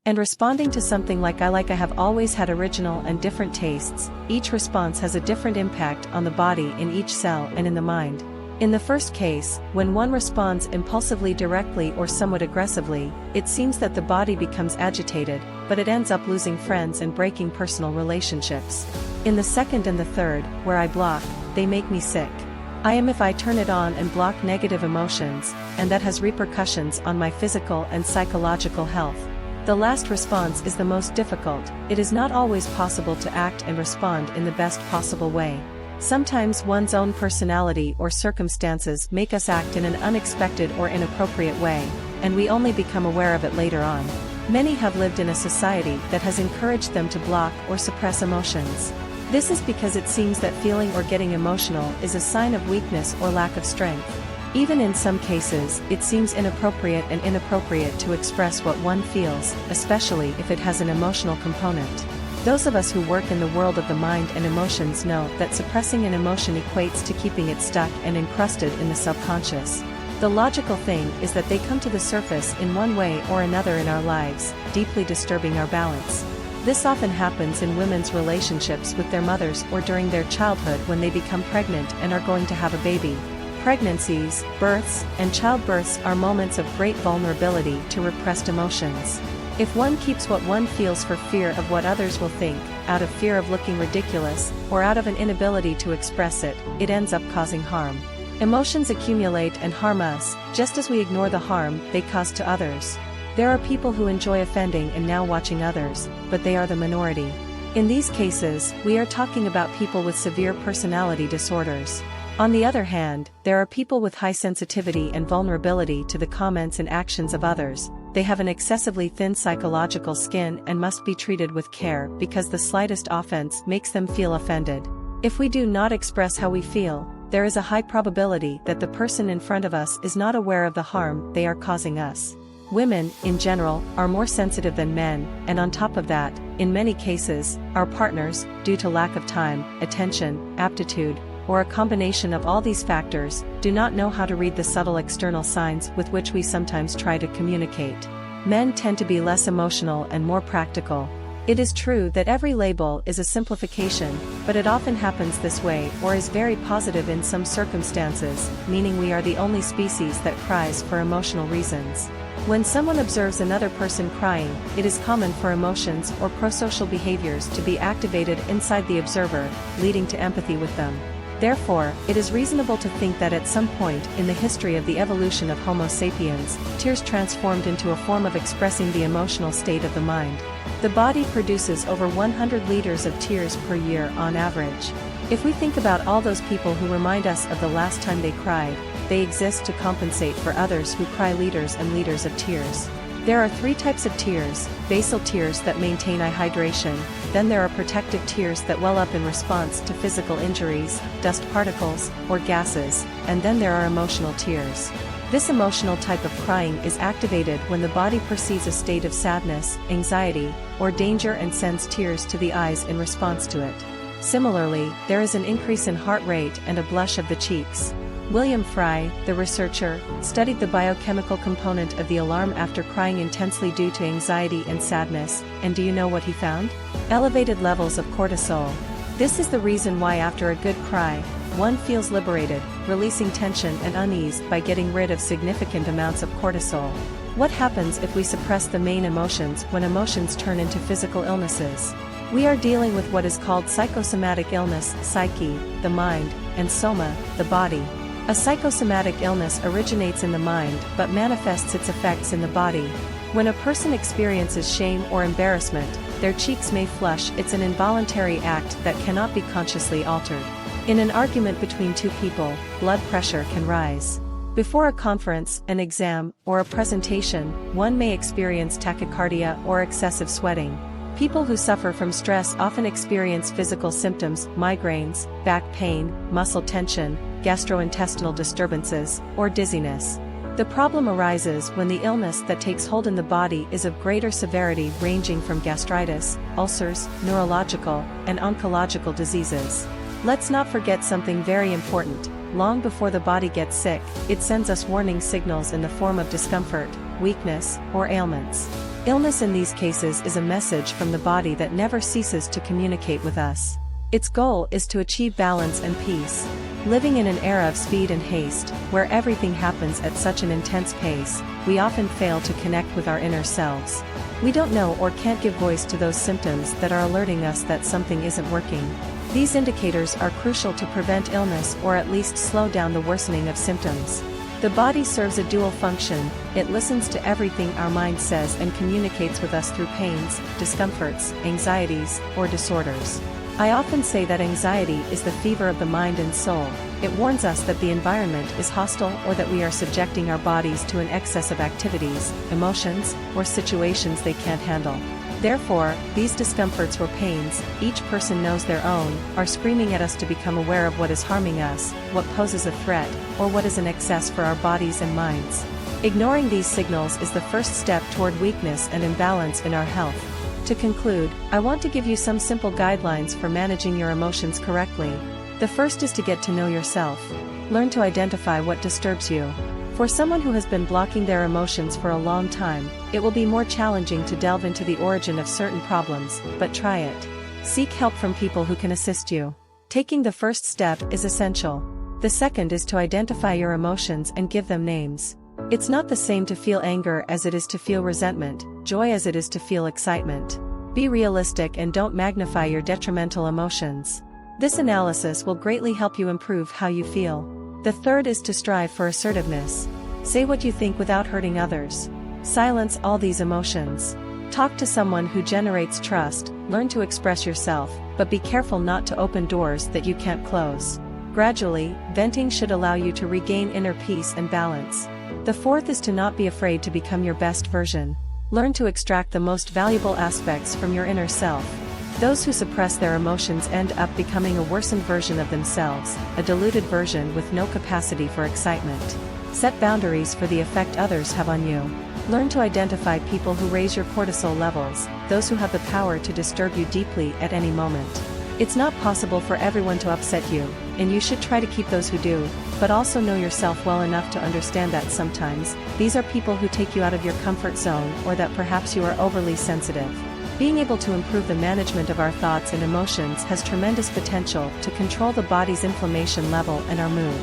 And responding to something like I have always had original and different tastes, each response has a different impact on the body in each cell and in the mind. In the first case, when one responds impulsively directly or somewhat aggressively, it seems that the body becomes agitated, but it ends up losing friends and breaking personal relationships. In the second and the third, where I block, they make me sick. I am if I turn it on and block negative emotions, and that has repercussions on my physical and psychological health. The last response is the most difficult. It is not always possible to act and respond in the best possible way. Sometimes one's own personality or circumstances make us act in an unexpected or inappropriate way, and we only become aware of it later on. Many have lived in a society that has encouraged them to block or suppress emotions. This is because it seems that feeling or getting emotional is a sign of weakness or lack of strength. Even in some cases, it seems inappropriate to express what one feels, especially if it has an emotional component. Those of us who work in the world of the mind and emotions know that suppressing an emotion equates to keeping it stuck and encrusted in the subconscious. The logical thing is that they come to the surface in one way or another in our lives, deeply disturbing our balance. This often happens in women's relationships with their mothers or during their childhood when they become pregnant and are going to have a baby. Pregnancies, births, and childbirths are moments of great vulnerability to repressed emotions. If one keeps what one feels for fear of what others will think, out of fear of looking ridiculous, or out of an inability to express it, it ends up causing harm. Emotions accumulate and harm us, just as we ignore the harm they cause to others. There are people who enjoy offending and now watching others, but they are the minority. In these cases, we are talking about people with severe personality disorders. On the other hand, there are people with high sensitivity and vulnerability to the comments and actions of others. They have an excessively thin psychological skin and must be treated with care because the slightest offense makes them feel offended. If we do not express how we feel, there is a high probability that the person in front of us is not aware of the harm they are causing us. Women, in general, are more sensitive than men, and on top of that, in many cases, our partners, due to lack of time, attention, aptitude, or a combination of all these factors, do not know how to read the subtle external signs with which we sometimes try to communicate. Men tend to be less emotional and more practical. It is true that every label is a simplification, but it often happens this way or is very positive in some circumstances, meaning we are the only species that cries for emotional reasons. When someone observes another person crying, it is common for emotions or prosocial behaviors to be activated inside the observer, leading to empathy with them. Therefore, it is reasonable to think that at some point in the history of the evolution of Homo sapiens, tears transformed into a form of expressing the emotional state of the mind. The body produces over 100 liters of tears per year on average. If we think about all those people who remind us of the last time they cried, they exist to compensate for others who cry liters and liters of tears. There are three types of tears: basal tears that maintain eye hydration, then there are protective tears that well up in response to physical injuries, dust particles, or gases, and then there are emotional tears. This emotional type of crying is activated when the body perceives a state of sadness, anxiety, or danger and sends tears to the eyes in response to it. Similarly, there is an increase in heart rate and a blush of the cheeks. William Fry, the researcher, studied the biochemical component of the alarm after crying intensely due to anxiety and sadness, and do you know what he found? Elevated levels of cortisol. This is the reason why after a good cry, one feels liberated, releasing tension and unease by getting rid of significant amounts of cortisol. What happens if we suppress the main emotions when emotions turn into physical illnesses? We are dealing with what is called psychosomatic illness, psyche, the mind, and soma, the body. A psychosomatic illness originates in the mind but manifests its effects in the body. When a person experiences shame or embarrassment, their cheeks may flush. It's an involuntary act that cannot be consciously altered. In an argument between two people, blood pressure can rise. Before a conference, an exam, or a presentation, one may experience tachycardia or excessive sweating. People who suffer from stress often experience physical symptoms: migraines, back pain, muscle tension, gastrointestinal disturbances, or dizziness. The problem arises when the illness that takes hold in the body is of greater severity, ranging from gastritis, ulcers, neurological, and oncological diseases. Let's not forget something very important: long before the body gets sick, it sends us warning signals in the form of discomfort, weakness, or ailments. Illness in these cases is a message from the body that never ceases to communicate with us. Its goal is to achieve balance and peace. Living in an era of speed and haste, where everything happens at such an intense pace, we often fail to connect with our inner selves. We don't know or can't give voice to those symptoms that are alerting us that something isn't working. These indicators are crucial to prevent illness or at least slow down the worsening of symptoms. The body serves a dual function. It listens to everything our mind says and communicates with us through pains, discomforts, anxieties, or disorders. I often say that anxiety is the fever of the mind and soul. It warns us that the environment is hostile or that we are subjecting our bodies to an excess of activities, emotions, or situations they can't handle. Therefore, these discomforts or pains, each person knows their own, are screaming at us to become aware of what is harming us, what poses a threat, or what is an excess for our bodies and minds. Ignoring these signals is the first step toward weakness and imbalance in our health. To conclude, I want to give you some simple guidelines for managing your emotions correctly. The first is to get to know yourself. Learn to identify what disturbs you. For someone who has been blocking their emotions for a long time, it will be more challenging to delve into the origin of certain problems, but try it. Seek help from people who can assist you. Taking the first step is essential. The second is to identify your emotions and give them names. It's not the same to feel anger as it is to feel resentment, joy as it is to feel excitement. Be realistic and don't magnify your detrimental emotions. This analysis will greatly help you improve how you feel. The third is to strive for assertiveness. Say what you think without hurting others. Silence all these emotions. Talk to someone who generates trust. Learn to express yourself, but be careful not to open doors that you can't close. Gradually, venting should allow you to regain inner peace and balance. The fourth is to not be afraid to become your best version. Learn to extract the most valuable aspects from your inner self. Those who suppress their emotions end up becoming a worsened version of themselves, a diluted version with no capacity for excitement. Set boundaries for the effect others have on you. Learn to identify people who raise your cortisol levels, those who have the power to disturb you deeply at any moment. It's not possible for everyone to upset you, and you should try to keep those who do, but also know yourself well enough to understand that sometimes, these are people who take you out of your comfort zone or that perhaps you are overly sensitive. Being able to improve the management of our thoughts and emotions has tremendous potential to control the body's inflammation level and our mood.